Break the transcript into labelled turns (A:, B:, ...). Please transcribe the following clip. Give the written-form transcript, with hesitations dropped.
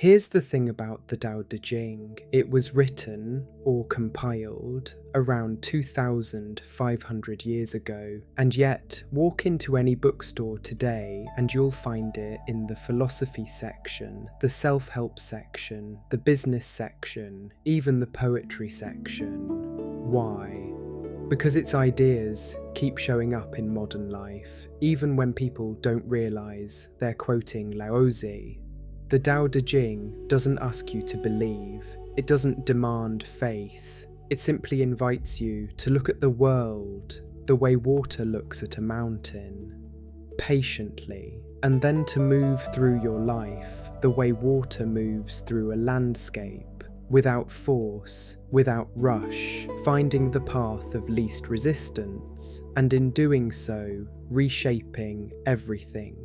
A: Here's the thing about the Tao Te Ching. It was written or compiled around 2,500 years ago, and yet walk into any bookstore today and you'll find it in the philosophy section, the self-help section, the business section, even the poetry section. Why? Because its ideas keep showing up in modern life, even when people don't realise they're quoting Laozi. The Tao Te Ching doesn't ask you to believe, it doesn't demand faith, it simply invites you to look at the world the way water looks at a mountain, patiently, and then to move through your life the way water moves through a landscape, without force, without rush, finding the path of least resistance, and in doing so, reshaping everything.